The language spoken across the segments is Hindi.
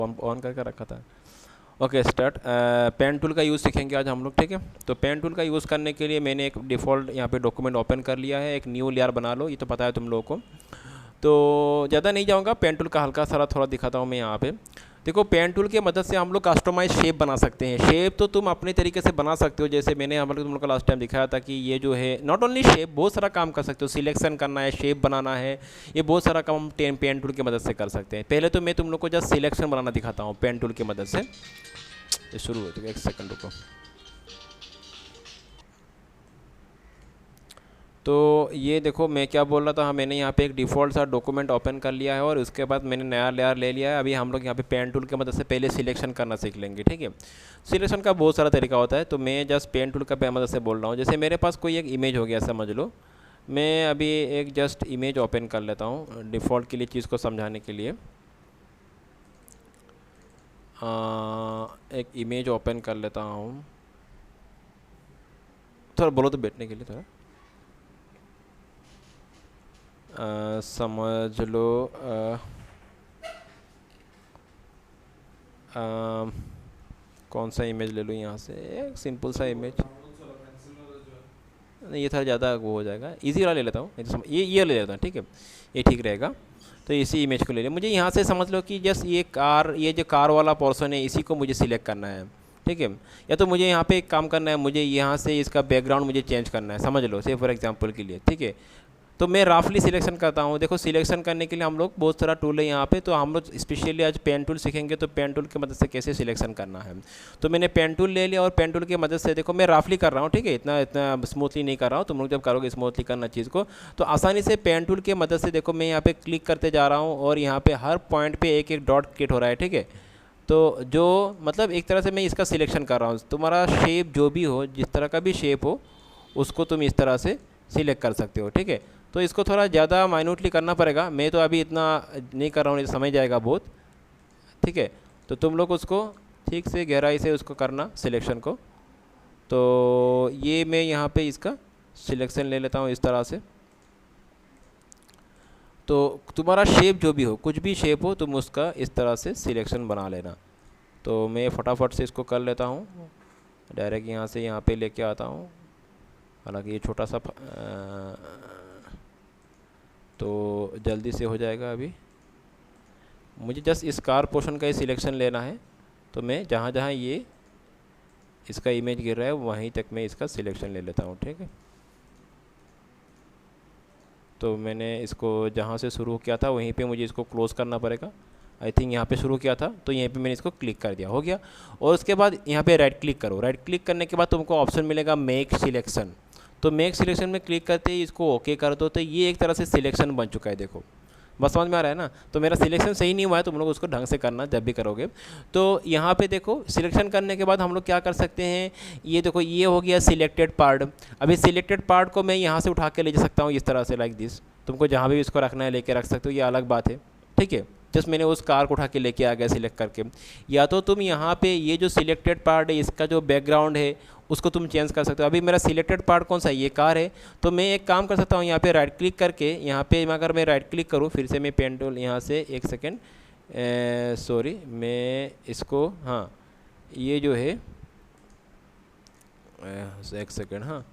ऑन करके रखा था। Okay start. पेन टूल का यूज़ सीखेंगे आज हम लोग, ठीक है। तो पेन टूल का यूज़ करने के लिए मैंने एक डिफ़ॉल्ट यहाँ पे डॉक्यूमेंट ओपन कर लिया है। एक न्यू लेयर बना लो, ये तो पता है तुम लोगों को। तो ज़्यादा नहीं जाऊँगा, पेन टूल का हल्का सारा थोड़ा दिखाता हूँ मैं यहाँ पे। देखो पेन टूल की मदद से हम लोग कस्टमाइज शेप बना सकते हैं। शेप तो तुम अपने तरीके से बना सकते हो, जैसे मैंने हम लोग तुम लोग को लास्ट टाइम दिखाया था कि ये जो है नॉट ओनली शेप, बहुत सारा काम कर सकते हो। सिलेक्शन करना है, शेप बनाना है, ये बहुत सारा काम हम पेन टूल की मदद से कर सकते हैं। पहले तो मैं तुम लोग को जस्ट सिलेक्शन बनाना दिखाता हूँ पेन टूल की मदद से। ये शुरू हो, तो एक सेकंड रुको। तो ये देखो मैं क्या बोल रहा था, हाँ मैंने यहाँ पे एक डिफ़ॉल्ट सा डॉक्यूमेंट ओपन कर लिया है और उसके बाद मैंने नया लेयर ले लिया है। अभी हम लोग यहाँ पे पेन टूल की मदद से पहले सिलेक्शन करना सीख लेंगे, ठीक है। सिलेक्शन का बहुत सारा तरीका होता है, तो मैं जस्ट पेन टूल का मदद से बोल रहा हूँ। जैसे मेरे पास कोई एक इमेज हो गया समझ लो, मैं अभी एक जस्ट इमेज ओपन कर लेता हूँ डिफ़ॉल्ट के लिए, चीज़ को समझाने के लिए। एक इमेज ओपन कर लेता हूँ, थोड़ा बोलो तो बैठने के लिए थोड़ा। समझ लो कौन सा इमेज ले लूँ यहाँ से, एक सिंपल सा इमेज। नहीं ये थोड़ा ज़्यादा वो हो जाएगा, इजी वाला ले लेता हूँ। ये ले लेता हूँ, ठीक है, ये ठीक रहेगा। तो इसी इमेज को ले लिया। मुझे यहाँ से समझ लो कि जस्ट ये जो कार वाला पोर्शन है इसी को मुझे सिलेक्ट करना है, ठीक है। या तो मुझे यहाँ पे एक काम करना है, मुझे यहाँ से इसका बैकग्राउंड मुझे चेंज करना है, समझ लो से फॉर एग्जांपल के लिए, ठीक है। तो मैं राफली सिलेक्शन करता हूँ। देखो सिलेक्शन करने के लिए हम लोग बहुत सारा टूल है यहाँ पे, तो हम लोग स्पेशली आज पेन टूल सीखेंगे। तो पेन टूल की मदद से कैसे सिलेक्शन करना है, तो मैंने पेन टूल ले लिया और पेन टूल की मदद से देखो मैं राफली कर रहा हूँ, ठीक है, इतना स्मूथली नहीं कर रहा हूँ। तुम लोग जब करोगे स्मूथली करना चीज़ को, तो आसानी से पेन टूल की मदद से देखो मैं यहाँ पे क्लिक करते जा रहा हूँ और यहाँ पे हर पॉइंट पे एक एक डॉट क्रिएट हो रहा है, ठीक है। तो जो मतलब एक तरह से मैं इसका सिलेक्शन कर रहा हूँ। तुम्हारा शेप जो भी हो, जिस तरह का भी शेप हो, उसको तुम इस तरह से सिलेक्ट कर सकते हो, ठीक है। तो इसको थोड़ा ज़्यादा माइन्यूटली करना पड़ेगा, मैं तो अभी इतना नहीं कर रहा हूँ, समझ जाएगा बहुत, ठीक है। तो तुम लोग उसको ठीक से गहराई से उसको करना सिलेक्शन को। तो ये मैं यहाँ पे इसका सिलेक्शन ले लेता हूँ इस तरह से। तो तुम्हारा शेप जो भी हो, कुछ भी शेप हो, तुम उसका इस तरह से सिलेक्शन बना लेना। तो मैं फटाफट से इसको कर लेता हूँ, डायरेक्ट यहाँ से यहाँ पे लेके आता हूँ। हालांकि ये छोटा सा तो जल्दी से हो जाएगा। अभी मुझे जस्ट इस कार पोर्शन का ही सिलेक्शन लेना है, तो मैं जहाँ जहाँ ये इसका इमेज गिर रहा है वहीं तक मैं इसका सिलेक्शन ले लेता हूँ, ठीक है। तो मैंने इसको जहाँ से शुरू किया था वहीं पे मुझे इसको क्लोज़ करना पड़ेगा। आई थिंक यहाँ पे शुरू किया था, तो यहीं पे मैंने इसको क्लिक कर दिया, हो गया। और उसके बाद यहाँ पे राइट क्लिक करो। राइट क्लिक करने के बाद तुमको ऑप्शन मिलेगा मेक सिलेक्शन। तो मेक सिलेक्शन में क्लिक करते ही इसको ओके कर दो, तो ये एक तरह से सिलेक्शन बन चुका है। देखो बस समझ में आ रहा है ना। तो मेरा सिलेक्शन सही नहीं हुआ है, तुम लोग उसको ढंग से करना जब भी करोगे। तो यहाँ पे देखो सिलेक्शन करने के बाद हम लोग क्या कर सकते हैं, ये देखो ये हो गया सिलेक्टेड पार्ट। अभी सिलेक्टेड पार्ट को मैं यहाँ से उठा के ले जा सकता हूँ इस तरह से, लाइक दिस। तुमको जहाँ भी इसको रखना है लेके रख सकते हो, ये अलग बात है, ठीक है। जस्ट मैंने उस कार को उठा के लेके आ गया सिलेक्ट करके। या तो तुम यहाँ पे ये जो सिलेक्टेड पार्ट है इसका जो बैकग्राउंड है उसको तुम चेंज कर सकते हो। अभी मेरा सिलेक्टेड पार्ट कौन सा है, ये कार है। तो मैं एक काम कर सकता हूँ, यहाँ पे राइट क्लिक करके, यहाँ पे अगर मैं राइट क्लिक करूँ फिर से, मैं पेन टूल यहाँ से, एक सेकेंड सॉरी, मैं इसको, हाँ ये जो है एक सेकेंड, हाँ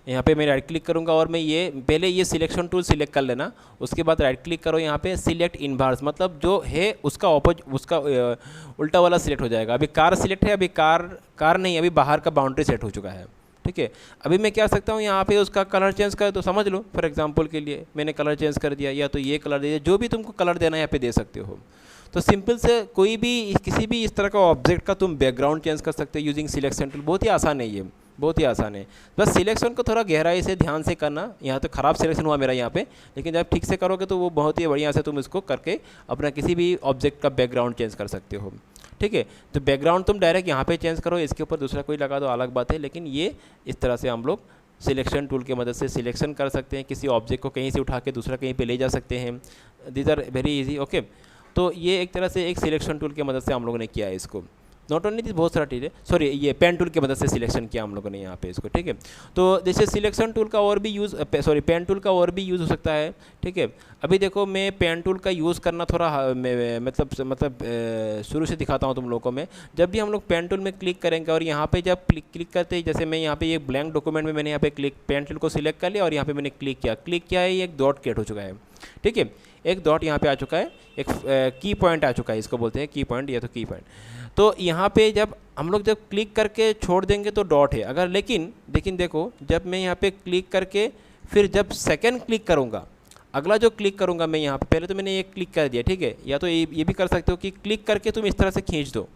यहाँ पे मैं राइट क्लिक करूँगा और मैं ये पहले ये सिलेक्शन टूल सिलेक्ट कर लेना। उसके बाद राइट क्लिक करो, यहाँ पे सिलेक्ट इनवर्स, मतलब जो है उसका उसका उल्टा वाला सिलेक्ट हो जाएगा। अभी कार सिलेक्ट है, अभी कार नहीं, अभी बाहर का बाउंड्री सेट हो चुका है, ठीक है। अभी मैं क्या सकता हूँ, यहाँ पे उसका कलर चेंज कर दो। समझ लो फॉर एग्जांपल के लिए मैंने कलर चेंज कर दिया, या तो ये कलर दे दिया, जो भी तुमको कलर देना है यहाँ पे दे सकते हो। तो सिंपल से कोई भी किसी भी इस तरह का ऑब्जेक्ट का तुम बैकग्राउंड चेंज कर सकते हो यूजिंग सिलेक्शन टूल। बहुत ही आसान है ये, बहुत ही आसान है। बस सिलेक्शन को थोड़ा गहराई से ध्यान से करना। यहाँ तो ख़राब सिलेक्शन हुआ मेरा यहाँ पे, लेकिन जब ठीक से करोगे तो वो बहुत ही बढ़िया से तुम इसको करके अपना किसी भी ऑब्जेक्ट का बैकग्राउंड चेंज कर सकते हो, ठीक है। तो बैकग्राउंड तुम डायरेक्ट यहाँ पे चेंज करो, इसके ऊपर दूसरा कोई लगा दो अलग बात है, लेकिन ये इस तरह से हम लोग सिलेक्शन टूल की मदद से सिलेक्शन कर सकते हैं। किसी ऑब्जेक्ट को कहीं से उठा के दूसरा कहीं पे ले जा सकते हैं। These are very easy, okay. तो ये एक तरह से एक सिलेक्शन टूल की मदद से हम लोगों ने किया है इसको। नॉट ओनली दिस, बहुत सारा चीज़ है, सॉरी ये पेन टूल की मदद से सिलेक्शन किया हम लोगों ने यहाँ पे इसको, ठीक है। तो जैसे सिलेक्शन टूल का और भी यूज़, सॉरी पेन टूल का और भी यूज़ हो सकता है, ठीक है। अभी देखो मैं पेन टूल का यूज़ करना थोड़ा मतलब शुरू से दिखाता हूँ तुम लोगों को मैं। जब भी हम लोग पेन टूल में क्लिक करेंगे और यहाँ पे जब क्लिक करते हैं, जैसे मैं यहाँ पे ये ब्लैंक डॉक्यूमेंट में मैंने यहाँ पे क्लिक पेन टूल को सिलेक्ट कर लिया और यहाँ पे मैंने क्लिक किया है, ये एक डॉट क्रिएट हो चुका है, ठीक है। एक डॉट यहाँ पे आ चुका है, एक की पॉइंट आ चुका है, इसको बोलते हैं की पॉइंट, या तो की पॉइंट। तो यहाँ पे जब हम लोग जब क्लिक करके छोड़ देंगे तो डॉट है, अगर लेकिन देखो जब मैं यहाँ पे क्लिक करके फिर जब सेकंड क्लिक करूँगा, अगला जो क्लिक करूँगा मैं यहाँ पे, पहले तो मैंने ये क्लिक कर दिया, ठीक है। या तो ये भी कर सकते हो कि क्लिक करके तुम इस तरह से खींच दो,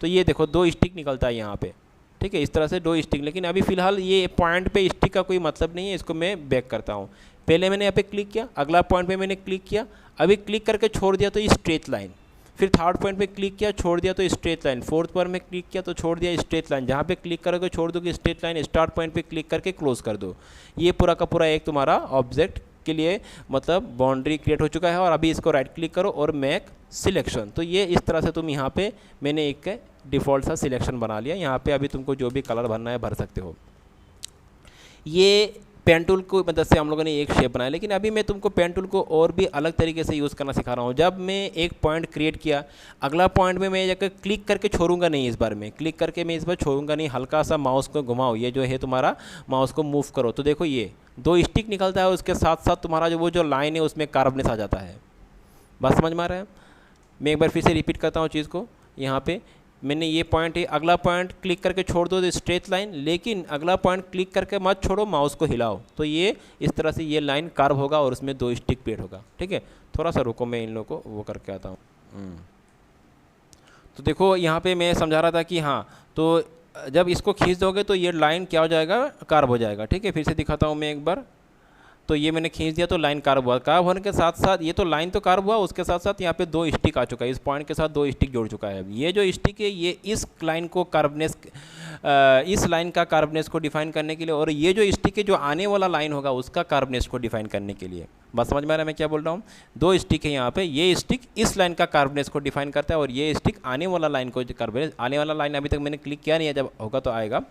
तो ये देखो 2 स्टिक निकलता है यहाँ पे, ठीक है, इस तरह से 2 स्टिक। लेकिन अभी फ़िलहाल ये पॉइंट पे स्टिक का कोई मतलब नहीं है, इसको मैं बैक करता हूँ। पहले मैंने यहाँ पे क्लिक किया, अगला पॉइंट पे मैंने क्लिक किया, अभी क्लिक करके छोड़ दिया तो ये स्ट्रेट लाइन, फिर थर्ड पॉइंट पे क्लिक किया छोड़ दिया तो स्ट्रेट लाइन, फोर्थ पॉइंट में क्लिक किया तो छोड़ दिया स्ट्रेट लाइन, जहाँ पे क्लिक करोगे छोड़ दोगे स्ट्रेट लाइन, स्टार्ट पॉइंट पे क्लिक करके क्लोज कर दो। ये पूरा का पूरा एक तुम्हारा ऑब्जेक्ट के लिए मतलब बाउंड्री क्रिएट हो चुका है। और अभी इसको राइट क्लिक करो और मेक सिलेक्शन, तो ये इस तरह से तुम यहाँ पे मैंने एक डिफ़ॉल्ट सा सिलेक्शन बना लिया। यहाँ पे अभी तुमको जो भी कलर भरना है भर सकते हो। ये पेन टूल को मदद से हम लोगों ने एक शेप बनाया, लेकिन अभी मैं तुमको पेन टूल को और भी अलग तरीके से यूज़ करना सिखा रहा हूँ। जब मैं एक पॉइंट क्रिएट किया, अगला पॉइंट में मैं जाकर क्लिक करके छोड़ूंगा नहीं, इस बार में क्लिक करके मैं इस बार छोड़ूंगा नहीं, हल्का सा माउस को घुमाओ, ये जो है तुम्हारा माउस को मूव करो तो देखो ये 2 स्टिक निकलता है, उसके साथ साथ तुम्हारा जो वो जो लाइन है उसमें कार्वनेस आ जाता है। बात समझ में आ रहा है? मैं एक बार फिर से रिपीट करता हूँ चीज़ को। यहाँ पे मैंने ये पॉइंट है, अगला पॉइंट क्लिक करके छोड़ दो तो स्ट्रेट लाइन, लेकिन अगला पॉइंट क्लिक करके मत छोड़ो, माउस को हिलाओ तो ये इस तरह से ये लाइन कार्व होगा और उसमें 2 स्टिक पेड़ होगा, ठीक है। थोड़ा सा रुको, मैं इन लोगों को वो करके आता हूँ। तो देखो यहाँ पे मैं समझा रहा था कि हाँ, तो जब इसको खींच दोगे तो ये लाइन क्या हो जाएगा, कार्व हो जाएगा, ठीक है। फिर से दिखाता हूँ मैं एक बार। तो ये मैंने खींच दिया तो लाइन कार्व हुआ, कार्व होने के साथ साथ ये तो लाइन तो कार्व हुआ, उसके साथ साथ यहाँ पे 2 स्टिक आ चुका है, इस पॉइंट के साथ 2 स्टिक जोड़ चुका है। ये जो स्टिक है ये इस लाइन को कार्वनेस, इस लाइन का कार्वनेस को डिफाइन करने के लिए, और ये जो स्टिक है जो आने वाला लाइन होगा उसका कार्वनेस को डिफाइन करने के लिए। बस समझ में आ रहा है मैं क्या बोल रहा हूँ? 2 स्टिक है यहाँ पे, ये स्टिक इस लाइन का कार्वनेस को डिफाइन करता है और ये स्टिक आने वाला लाइन को कार्वनेस, आने वाला लाइन अभी तक मैंने क्लिक किया नहीं है, जब होगा तो आएगा।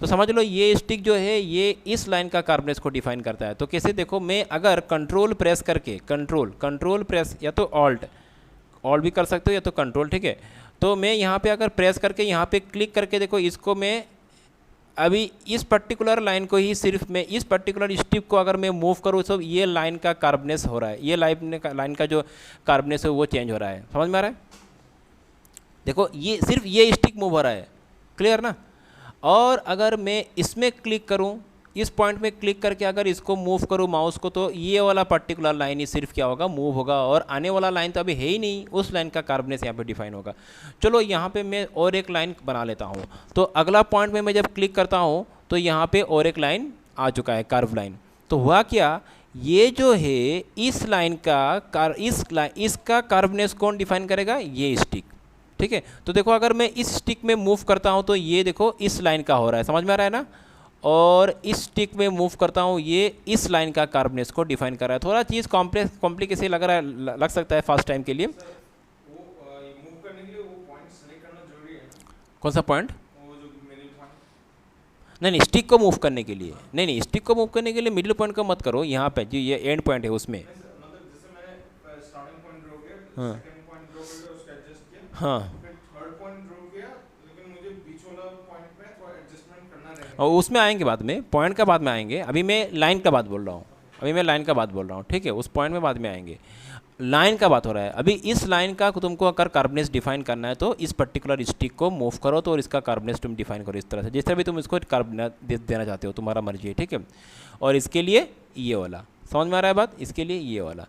तो समझ लो ये स्टिक जो है ये इस लाइन का कार्बनेस को डिफाइन करता है। तो कैसे, देखो मैं अगर कंट्रोल प्रेस करके, कंट्रोल प्रेस या तो ऑल्ट भी कर सकते हो या तो कंट्रोल, ठीक है। तो मैं यहाँ पे अगर प्रेस करके यहाँ पे क्लिक करके देखो, इसको मैं अभी इस पर्टिकुलर लाइन को ही सिर्फ मैं इस पर्टिकुलर स्टिक को अगर मैं मूव करूँ तो ये लाइन का कार्बनेस हो रहा है, ये लाइन का जो कार्बनेस है वो चेंज हो रहा है। समझ में आ रहा है? देखो ये सिर्फ ये स्टिक मूव हो रहा है, क्लियर ना। और अगर मैं इसमें क्लिक करूं, इस पॉइंट में क्लिक करके अगर इसको मूव करूं माउस को, तो ये वाला पर्टिकुलर लाइन ही सिर्फ क्या होगा, मूव होगा, और आने वाला लाइन तो अभी है ही नहीं, उस लाइन का कार्बनेस यहाँ पे डिफाइन होगा। चलो यहाँ पे मैं और एक लाइन बना लेता हूँ। तो अगला पॉइंट में मैं जब क्लिक करता हूँ तो यहाँ पे और एक लाइन आ चुका है, कर्व लाइन। तो हुआ क्या, ये जो है इस लाइन का इसका कार्बनेस कौन डिफाइन करेगा, ये स्टिक, ठीक है। तो देखो अगर मैं इस स्टिक में मूव करता हूं तो ये देखो इस लाइन का हो रहा है, समझ में आ रहा है ना। और इस स्टिक में मूव करता हूं, ये इस लाइन का कार्बनेस को डिफाइन कर रहा है। थोड़ा चीज़ कॉम्प्लिकेशन लग सकता है फर्स्ट टाइम के लिए। मूव करने के लिए वो पॉइंट सेलेक्ट करना जरूरी है। कौन सा पॉइंट? वो जो मिडिल पॉइंट। नहीं, स्टिक को मूव करने के लिए नहीं, स्टिक को मूव करने के लिए मिडिल पॉइंट का मत करो। यहाँ पे जो ये एंड पॉइंट है उसमें, मतलब जैसे मैंने स्टार्टिंग पॉइंट ड्रॉ किया, हाँ सेकंड पॉइंट ड्रॉ करके उसका एडजस्ट किया, हाँ, फिर थर्ड पॉइंट ड्रॉ किया, लेकिन मुझे बीच वाला पॉइंट में थोड़ा एडजस्टमेंट करना रहेगा। और उसमें आएंगे बाद में, पॉइंट का बाद में आएंगे। अभी मैं लाइन का बात बोल रहा हूँ, ठीक है। उस पॉइंट में बाद में आएंगे, लाइन का बात हो रहा है अभी। इस लाइन का तुमको अगर कार्बनेस डिफाइन करना है तो इस पर्टिकुलर स्टिक को मूव करो तो, और इसका कार्बनेस तुम डिफाइन करो इस तरह से, जिस तरह भी तुम इसको कार्बनेस देना चाहते हो, तुम्हारा मर्जी है, ठीक है। और इसके लिए ये वाला, समझ में आ रहा है बात? इसके लिए ये वाला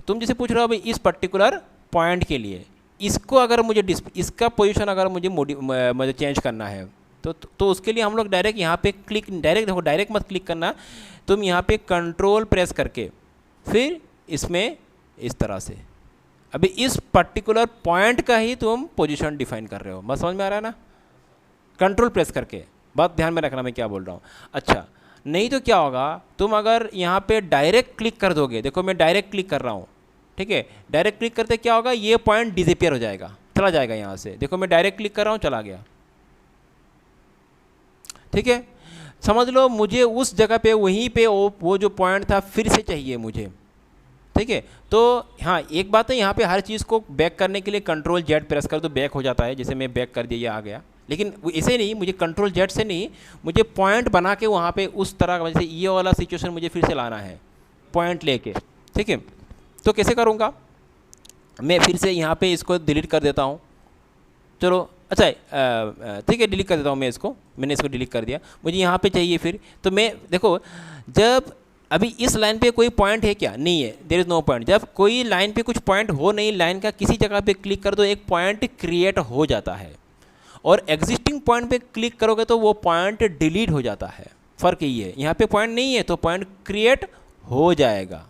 तुम जैसे पूछ रहे हो भाई, इस पर्टिकुलर पॉइंट के लिए इसको अगर मुझे इसका पोजीशन अगर मुझे चेंज करना है तो उसके लिए हम लोग डायरेक्ट यहाँ पे देखो डायरेक्ट मत क्लिक करना, तुम यहाँ पे कंट्रोल प्रेस करके फिर इसमें इस तरह से अभी इस पर्टिकुलर पॉइंट का ही तुम पोजीशन डिफाइन कर रहे हो। बस समझ में आ रहा है ना? कंट्रोल प्रेस करके, बात ध्यान में रखना मैं क्या बोल रहा हूँ। अच्छा, नहीं तो क्या होगा, तुम अगर यहाँ पे डायरेक्ट क्लिक कर दोगे, देखो मैं डायरेक्ट क्लिक कर रहा हूँ, ठीक है। डायरेक्ट क्लिक करते क्या होगा, ये पॉइंट डिसअपियर हो जाएगा, चला जाएगा यहाँ से। देखो मैं डायरेक्ट क्लिक कर रहा हूँ, चला गया। ठीक है, समझ लो मुझे उस जगह पे वहीं पे वो जो पॉइंट था फिर से चाहिए मुझे। ठीक है, तो हाँ एक बात है, यहाँ पे हर चीज़ को बैक करने के लिए कंट्रोल जेड प्रेस कर तो बैक हो जाता है। जैसे मैं बैक कर दिया, ये आ गया। लेकिन इसे नहीं, मुझे कंट्रोल जेड से नहीं, मुझे पॉइंट बना के वहाँ पे उस तरह का, जैसे ये वाला सिचुएशन मुझे फिर से लाना है पॉइंट लेके। ठीक है, तो कैसे करूँगा मैं? फिर से यहाँ पे इसको डिलीट कर देता हूँ। चलो अच्छा, ठीक है, डिलीट कर देता हूँ मैं इसको। मैंने इसको डिलीट कर दिया। मुझे यहाँ पे चाहिए फिर, तो मैं देखो जब अभी इस लाइन पे कोई पॉइंट है क्या? नहीं है, देयर इज़ नो पॉइंट। जब कोई लाइन पे कुछ पॉइंट हो नहीं, लाइन का किसी जगह पे क्लिक कर दो, एक पॉइंट क्रिएट हो जाता है। और एग्जिस्टिंग पॉइंट पे क्लिक करोगे तो वो पॉइंट डिलीट हो जाता है। फ़र्क यही है, यहाँ पे पॉइंट नहीं है तो पॉइंट क्रिएट हो जाएगा।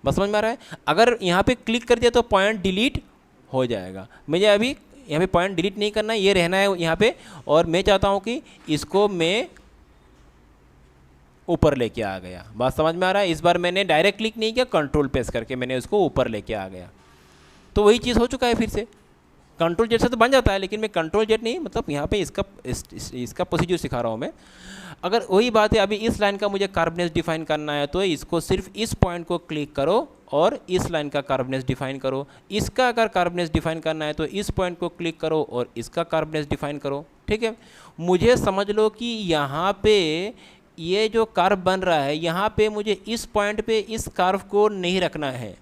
बस समझ में आ रहा है? अगर यहाँ पे क्लिक कर दिया तो पॉइंट डिलीट हो जाएगा। मुझे अभी यहाँ पे पॉइंट डिलीट नहीं करना है, ये रहना है यहाँ पे। और मैं चाहता हूँ कि इसको मैं ऊपर लेके आ गया। बात समझ में आ रहा है? इस बार मैंने डायरेक्ट क्लिक नहीं किया, कंट्रोल प्रेस करके मैंने उसको ऊपर लेके आ गया। तो वही चीज़ हो चुका है फिर से। कंट्रोल जेड से तो बन जाता है, लेकिन मैं कंट्रोल जेड नहीं, मतलब यहाँ पे इसका प्रोसीजर सिखा रहा हूँ मैं। अगर वही बात है, अभी इस लाइन का मुझे कार्बनेस डिफाइन करना है तो इसको सिर्फ इस पॉइंट को क्लिक करो और इस लाइन का कार्बनेस डिफाइन करो। इसका अगर कार्बनेस डिफाइन करना है तो इस पॉइंट को क्लिक करो और इसका कार्बनेस डिफाइन करो। ठीक है, मुझे समझ लो कि यहाँ पे ये जो कर्व बन रहा है, यहाँ पे मुझे इस पॉइंट पे इस कर्व को नहीं रखना है,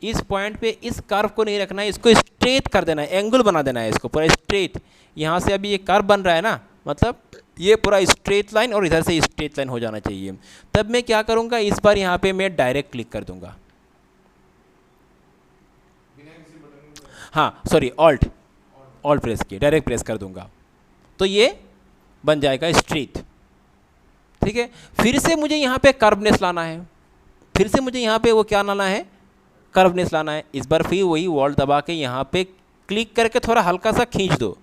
इस पॉइंट पे इस कर्व को नहीं रखना है, इसको स्ट्रेट कर देना है, एंगल बना देना है इसको पूरा स्ट्रेट। यहाँ से अभी ये कर्व बन रहा है ना, मतलब ये पूरा स्ट्रेट लाइन और इधर से स्ट्रेट लाइन हो जाना चाहिए। तब मैं क्या करूँगा, इस बार यहाँ पे मैं डायरेक्ट क्लिक कर दूंगा। हाँ सॉरी, ऑल्ट प्रेस किए, डायरेक्ट प्रेस कर दूंगा तो ये बन जाएगा स्ट्रेट। ठीक है, फिर से मुझे यहाँ पे कर्वनेस लाना है, फिर से मुझे यहाँ पे वो क्या लाना है, कर्वनेस लाना है। इस बार फिर वही वॉल्ट दबा के यहाँ पे क्लिक करके थोड़ा हल्का सा खींच दो,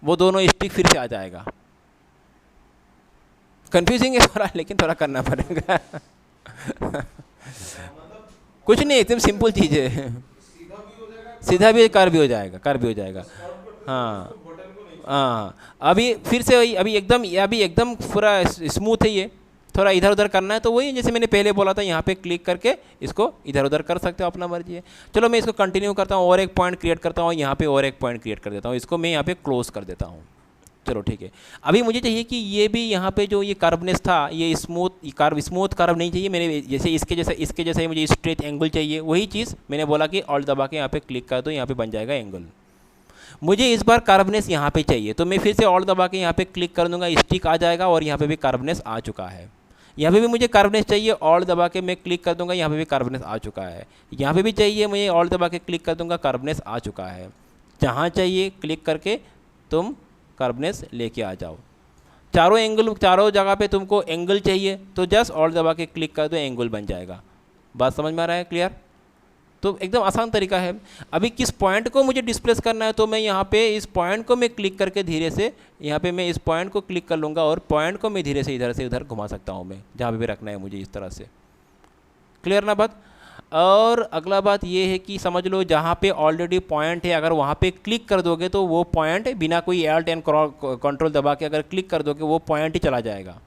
वो दोनों स्टिक फिर से आ जाएगा। कंफ्यूजिंग है थोड़ा, लेकिन थोड़ा करना पड़ेगा। कुछ नहीं, एकदम सिंपल चीज़ है। सीधा भी कार भी हो जाएगा, कार भी हो जाएगा। हाँ हाँ, अभी फिर से वही, अभी एकदम पूरा स्मूथ है ये। थोड़ा इधर उधर करना है तो वही जैसे मैंने पहले बोला था, यहाँ पे क्लिक करके इसको इधर उधर कर सकते हो, अपना मर्जी है। चलो मैं इसको कंटिन्यू करता हूँ और एक पॉइंट क्रिएट करता हूँ, यहाँ पे और एक पॉइंट क्रिएट कर देता हूँ, इसको मैं यहाँ पे क्लोज कर देता हूँ। चलो ठीक है, अभी मुझे चाहिए कि ये भी यहाँ पे जो ये कर्वनेस था, ये स्मूथ कर्व नहीं चाहिए मैंने, जैसे इसके जैसे ही मुझे स्ट्रेट एंगल चाहिए। वही चीज़ मैंने बोला कि ऑल्ट दबा के यहाँ पे क्लिक कर दो, यहाँ पे बन जाएगा एंगल। मुझे इस बार कार्बनेस यहाँ पे चाहिए तो मैं फिर से ऑल्ट दबा के यहाँ पे क्लिक कर दूंगा, स्टिक आ जाएगा और यहाँ पे भी कार्बनेस आ चुका है। यहाँ पे भी मुझे कार्बनेस चाहिए, ऑल्ट दबा के मैं क्लिक कर दूंगा, यहाँ पे भी कार्बनेस आ चुका है। यहाँ पे भी चाहिए मुझे, ऑल्ट दबा के क्लिक कर दूंगा, कार्बनेस आ चुका है। जहाँ चाहिए क्लिक करके तुम कार्बनेस लेके आ जाओ। चारों जगह पे तुमको एंगल चाहिए तो जस्ट ऑल्ट दबा के क्लिक कर दो, एंगल बन जाएगा। बात समझ में आ रहा है? क्लियर? तो एकदम आसान तरीका है। अभी किस पॉइंट को मुझे डिस्प्लेस करना है तो मैं यहाँ पे इस पॉइंट को मैं क्लिक करके धीरे से यहाँ पे मैं इस पॉइंट को क्लिक कर लूँगा और पॉइंट को मैं धीरे से इधर घुमा सकता हूँ मैं, जहाँ पे भी रखना है मुझे, इस तरह से। क्लियर ना बात? और अगला बात ये है कि समझ लो जहाँ पे ऑलरेडी पॉइंट है, अगर वहाँ पे क्लिक कर दोगे तो वो पॉइंट बिना कोई Alt एंड कंट्रोल दबा के अगर क्लिक कर दोगे वो पॉइंट ही चला जाएगा।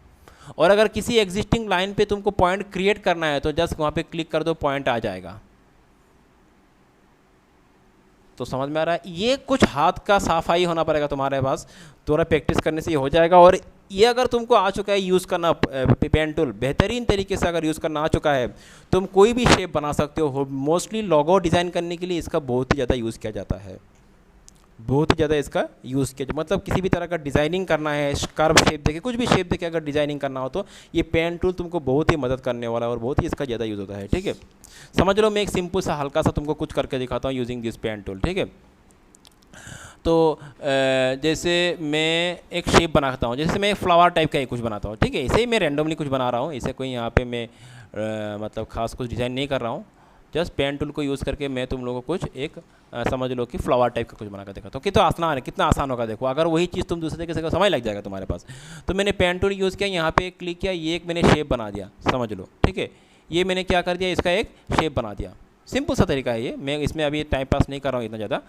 और अगर किसी एग्जिस्टिंग लाइन पे तुमको पॉइंट क्रिएट करना है तो जस्ट वहाँ पे क्लिक कर दो, पॉइंट आ जाएगा। तो समझ में आ रहा है? ये कुछ हाथ का सफाई होना पड़ेगा तुम्हारे पास, थोड़ा प्रैक्टिस करने से ये हो जाएगा। और ये अगर तुमको आ चुका है यूज़ करना, पेन टूल बेहतरीन तरीके से अगर यूज़ करना आ चुका है, तुम कोई भी शेप बना सकते हो। मोस्टली लोगो डिज़ाइन करने के लिए इसका बहुत ही ज़्यादा यूज़ किया जाता है, बहुत ही ज़्यादा इसका यूज़ किया। मतलब किसी भी तरह का डिज़ाइनिंग करना है, कर्व शेप देके, कुछ भी शेप देके अगर डिज़ाइनिंग करना हो तो ये पेन टूल तुमको बहुत ही मदद करने वाला है और बहुत ही इसका ज़्यादा यूज़ होता है। ठीक है, समझ लो मैं एक सिंपल सा हल्का सा तुमको कुछ करके दिखाता हूँ यूजिंग दिस पेन टूल। ठीक है, तो जैसे मैं एक शेप बनाता हूँ, जैसे मैं फ्लावर टाइप का ही कुछ बनाता हूँ। ठीक है, ऐसे ही मैं रैंडमली कुछ बना रहा हूँ, इसे कोई यहाँ पे मैं मतलब ख़ास कुछ डिज़ाइन नहीं कर रहा हूँ। जस्ट पेन टूल को यूज़ करके मैं तुम लोगों को कुछ एक समझ लो कि फ्लावर टाइप का कुछ बना कर देखा तो कितना आसान है, कितना आसान होगा। देखो अगर वही चीज़ तुम दूसरे तरीके से समय लग जाएगा तुम्हारे पास। तो मैंने पेन टूल यूज़ किया, यहाँ पे क्लिक किया, ये एक मैंने शेप बना दिया, समझ लो। ठीक है, ये मैंने क्या कर दिया, इसका एक शेप बना दिया, सिंपल सा तरीका है ये, मैं इसमें अभी टाइम पास नहीं कर रहा हूँ इतना ज़्यादा।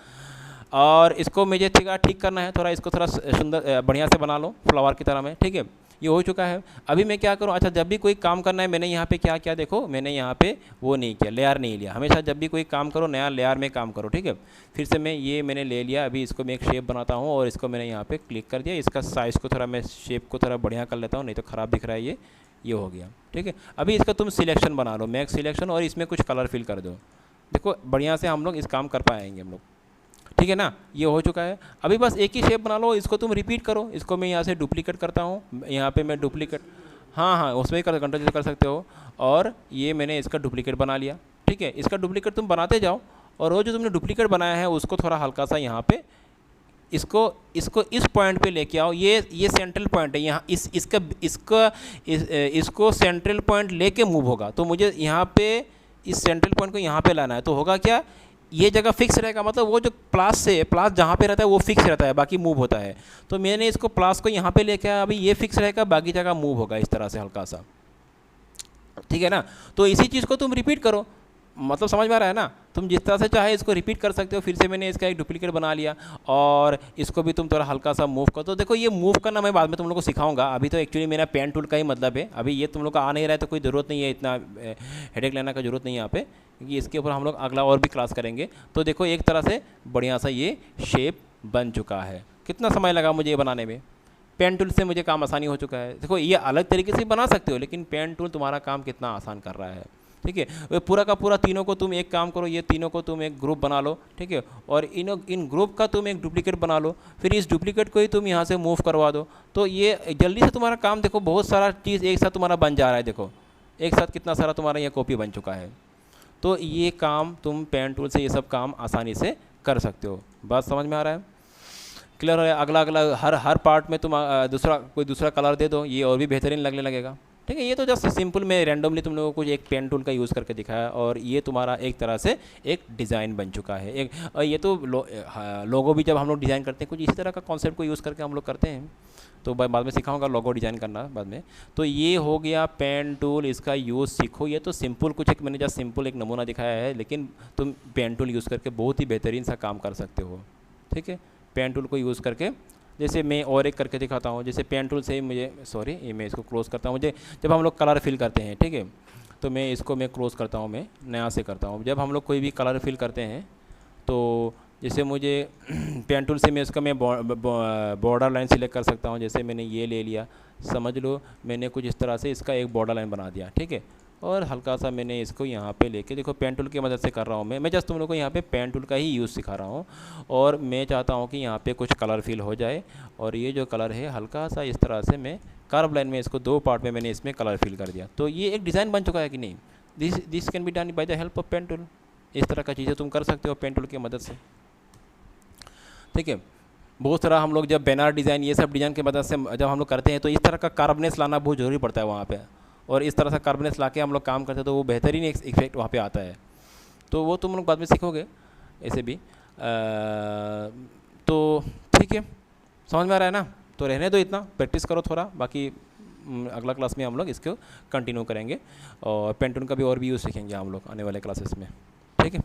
और इसको मुझे ठीक करना है थोड़ा, इसको थोड़ा सुंदर बढ़िया से बना लो फ्लावर की तरह में, ठीक है। ये हो चुका है। अभी मैं क्या करूँ, अच्छा जब भी कोई काम करना है, मैंने यहाँ पे क्या किया देखो, मैंने यहाँ पे वो नहीं किया, लेयर नहीं लिया। हमेशा जब भी कोई काम करो नया लेयर में काम करो, ठीक है। फिर से मैं ये मैंने ले लिया, अभी इसको मैं एक शेप बनाता हूँ और इसको मैंने यहाँ पे क्लिक कर दिया। इसका साइज़ को थोड़ा मैं शेप को थोड़ा बढ़िया कर लेता हूँ, नहीं तो ख़राब दिख रहा है ये हो गया, ठीक है। अभी इसका तुम सिलेक्शन बना लो, मैक सिलेक्शन, और इसमें कुछ कलर फिल कर दो। देखो बढ़िया से हम लोग इस काम कर पाएंगे हम लोग, ठीक है ना। ये हो चुका है। अभी बस एक ही शेप बना लो, इसको तुम रिपीट करो। इसको मैं यहाँ से डुप्लीकेट करता हूँ, यहाँ पे मैं डुप्लीकेट, हाँ उसमें कर कंट्रोल कर सकते हो। और ये मैंने इसका डुप्लीकेट बना लिया, ठीक है। इसका डुप्लीकेट तुम बनाते जाओ, और वो जो तुमने डुप्लीकेट बनाया है उसको थोड़ा हल्का सा यहाँ पे इसको इस पॉइंट पे लेके आओ। ये सेंट्रल पॉइंट है यहाँ, इसको सेंट्रल पॉइंट लेके मूव होगा। तो मुझे यहाँ पे इस सेंट्रल पॉइंट को यहाँ पे लाना है। तो होगा क्या, ये जगह फिक्स रहेगा, मतलब वो जो प्लस जहाँ पे रहता है वो फिक्स रहता है, बाकी मूव होता है। तो मैंने इसको प्लस को यहाँ पे लेके आया, अभी ये फिक्स रहेगा, बाकी जगह मूव होगा इस तरह से हल्का सा, ठीक है ना। तो इसी चीज़ को तुम रिपीट करो, मतलब समझ में आ रहा है ना। तुम जिस तरह से चाहे इसको रिपीट कर सकते हो। फिर से मैंने इसका एक डुप्लीकेट बना लिया, और इसको भी तुम थोड़ा हल्का सा मूव करो। तो देखो ये मूव करना मैं बाद में तुम लोग को सिखाऊंगा, अभी तो एक्चुअली मेरा पेन टूल का ही मतलब है। अभी ये तुम लोग का आ नहीं रहा है तो कोई ज़रूरत नहीं है, इतना हेडेक लेने का ज़रूरत नहीं है यहाँ पे, क्योंकि इसके ऊपर हम लोग अगला और भी क्लास करेंगे। तो देखो एक तरह से बढ़िया सा ये शेप बन चुका है। कितना समय लगा मुझे ये बनाने में, पेन टूल से मुझे काम आसानी हो चुका है। देखो ये अलग तरीके से बना सकते हो, लेकिन पेन टूल तुम्हारा काम कितना आसान कर रहा है, ठीक है। वो पूरा का पूरा तीनों को तुम एक काम करो, ये तीनों को तुम एक ग्रुप बना लो, ठीक है। और इन ग्रुप का तुम एक डुप्लीकेट बना लो, फिर इस डुप्लीकेट को ही तुम यहाँ से मूव करवा दो। तो ये जल्दी से तुम्हारा काम, देखो बहुत सारा चीज़ एक साथ तुम्हारा बन जा रहा है। देखो एक साथ कितना सारा तुम्हारा ये कॉपी बन चुका है। तो ये काम तुम पेन टूल से ये सब काम आसानी से कर सकते हो। बात समझ में आ रहा है, क्लियर है। अगला हर पार्ट में तुम कोई दूसरा कलर दे दो, ये और भी बेहतरीन लगने लगेगा, ठीक है। ये तो जस्ट सिंपल में रैंडमली तुम लोगों को एक पेन टूल का यूज़ करके दिखाया, और ये तुम्हारा एक तरह से एक डिज़ाइन बन चुका है। और ये तो लोगो भी जब हम लोग डिज़ाइन करते हैं कुछ इसी तरह का कॉन्सेप्ट को यूज़ करके हम लोग करते हैं। तो बाद में सिखाऊंगा लोगो डिज़ाइन करना बाद में। तो ये हो गया पेन टूल, इसका यूज़ सीखो। ये तो सिंपल कुछ एक मैंने जस्ट सिंपल एक नमूना दिखाया है, लेकिन तुम पेन टूल यूज़ करके बहुत ही बेहतरीन सा काम कर सकते हो, ठीक है। पेन टूल को यूज़ करके, जैसे मैं और एक करके दिखाता हूँ। जैसे पेन टूल से ही मुझे, सॉरी ये मैं इसको क्लोज़ करता हूँ। मुझे जब हम लोग कलर फिल करते हैं, ठीक है, तो मैं इसको क्लोज़ करता हूँ, मैं नया से करता हूँ। जब हम लोग कोई भी कलर फिल करते हैं, तो जैसे मुझे पेन टूल से मैं इसका बॉर्डर लाइन सिलेक्ट कर सकता हूँ। जैसे मैंने ये ले लिया, समझ लो मैंने कुछ इस तरह से इसका एक बॉर्डर लाइन बना दिया, ठीक है। और हल्का सा मैंने इसको यहाँ पे लेके, देखो पेन टूल की मदद से कर रहा हूँ मैं जस्ट तुम लोग को यहाँ पे पेन टूल का ही यूज़ सिखा रहा हूँ। और मैं चाहता हूँ कि यहाँ पे कुछ कलर फिल हो जाए, और ये जो कलर है हल्का सा इस तरह से मैं कर्व लाइन में इसको 2 पार्ट में मैंने इसमें कलर फिल कर दिया। तो ये एक डिज़ाइन बन चुका है कि नहीं। This can be done by the help of pen tool. इस तरह का चीज़ें तुम कर सकते हो पेन टूल की मदद से, ठीक है। बहुत सारा हम लोग जब बैनर डिज़ाइन ये सब डिज़ाइन की मदद से जब हम लोग करते हैं, तो इस तरह का कार्बनेस लाना बहुत ज़रूरी पड़ता है वहाँ पे। और इस तरह से कार्बनेस ला के हम लोग काम करते हैं, तो वो बेहतरीन एक इफेक्ट वहाँ पे आता है। तो वो तुम लोग बाद में सीखोगे ऐसे भी। तो ठीक है, समझ में आ रहा है ना। तो रहने दो, इतना प्रैक्टिस करो थोड़ा, बाकी अगला क्लास में हम लोग इसको कंटिन्यू करेंगे, और पेन टूल का भी और भी यूज़ सीखेंगे हम लोग आने वाले क्लासेस में, ठीक है।